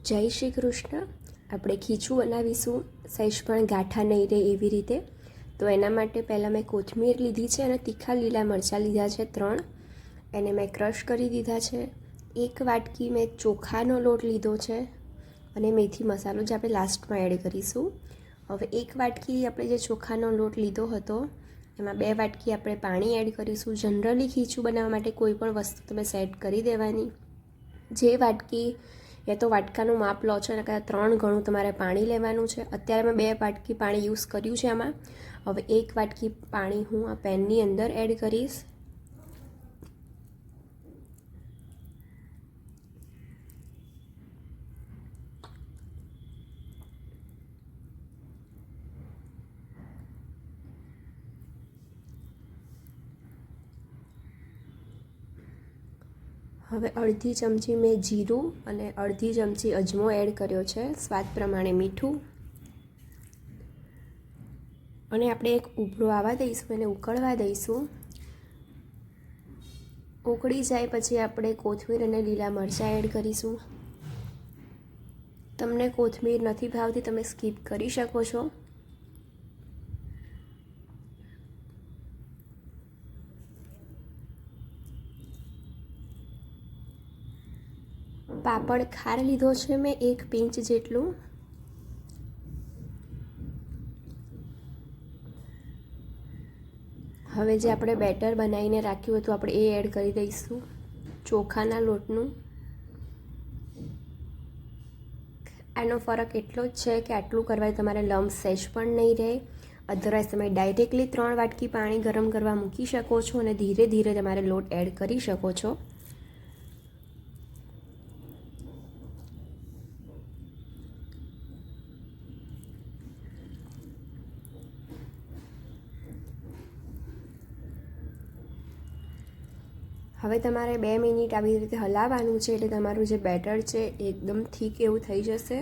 જય શ્રી કૃષ્ણ. આપણે ખીચું બનાવીશું, સહેજ પણ ગાંઠા નહીં રહે એવી રીતે. તો એના માટે પહેલાં મેં કોથમીર લીધી છે અને તીખા લીલા મરચાં લીધા છે 3. એને મેં ક્રશ કરી દીધા છે. 1 વાટકી મેં ચોખાનો લોટ લીધો છે અને મેથી મસાલો જે આપણે લાસ્ટમાં એડ કરીશું. હવે 1 વાટકી આપણે જે ચોખાનો લોટ લીધો હતો એમાં 2 વાટકી આપણે પાણી એડ કરીશું. જનરલી ખીચું બનાવવા માટે કોઈ પણ વસ્તુ તમે સેટ કરી દેવાની. જે વાટકી યા તો વાટકાનું માપ લો છો અને 3 ગણું તમારે પાણી લેવાનું છે. અત્યારે મેં 2 વાટકી પાણી યુઝ કર્યું છે આમાં. હવે 1 વાટકી પાણી હું આ પેનની અંદર એડ કરીશ. હવે અડધી ચમચી મેં જીરું અને અડધી ચમચી અજમો એડ કર્યો છે, સ્વાદ પ્રમાણે મીઠું. અને આપણે એક ઉભરો આવવા દઈશું, એને ઉકળવા દઈશું. ઉકળી જાય પછી આપણે કોથમીર અને લીલા મરચાં એડ કરીશું. તમને કોથમીર નથી ભાવતી તમે સ્કીપ કરી શકો છો. પાપડ ખાર લીધો છે મેં 1 પિંચ જેટલું. હવે જે આપણે બેટર બનાવીને રાખ્યું હતું આપણે એ એડ કરી દઈશું, ચોખાના લોટનું. આનો ફરક એટલો જ છે કે આટલું કરવાથી તમારે લમ્પ સહેજ પણ નહીં રહે. અધરવાઇઝ તમે ડાયરેક્ટલી 3 વાટકી પાણી ગરમ કરવા મૂકી શકો છો અને ધીરે ધીરે તમારે લોટ એડ કરી શકો છો. હવે તમારે 2 મિનિટ આવી રીતે હલાવવાનું છે એટલે તમારું જે બેટર છે એકદમ થીક એવું થઈ જશે.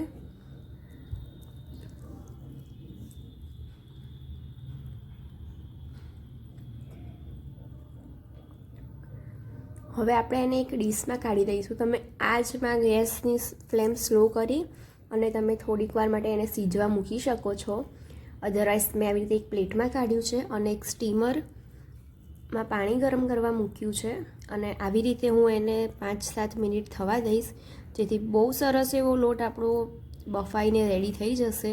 હવે આપણે એને એક ડીશમાં કાઢી દઈશું. તમે આજમાં ગેસની ફ્લેમ સ્લો કરી અને તમે થોડીક વાર માટે એને સીજવા મૂકી શકો છો. અધરવાઇઝ મેં આવી રીતે એક પ્લેટમાં કાઢ્યું છે અને એક સ્ટીમરમાં પાણી ગરમ કરવા મૂક્યું છે અને આવી રીતે હું એને 5-7 મિનિટ થવા દઈશ, જેથી બહુ સરસ એવો લોટ આપણો બફાઈને રેડી થઈ જશે.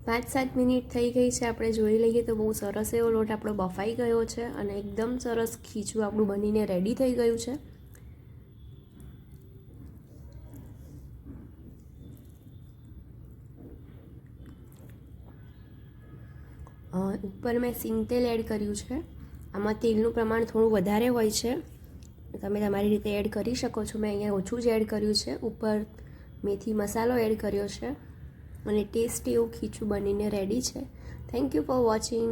પાંચ 7 મિનિટ થઈ ગઈ છે. આપણે જોઈ લઈએ તો બહુ સરસ એવો લોટ આપણો બફાઈ ગયો છે અને એકદમ સરસ ખીચું આપણું બનીને રેડી થઈ ગયું છે. ઉપર મેં સિંગ તેલ એડ કર્યું છે. આમાં તેલનું પ્રમાણ થોડું વધારે હોય છે, તમે તમારી રીતે એડ કરી શકો છો. મેં અહીંયા ઓછું જ એડ કર્યું છે. ઉપર મેથી મસાલો એડ કર્યો છે અને ટેસ્ટી એવું ખીચું બનીને રેડી છે. Thank you for watching.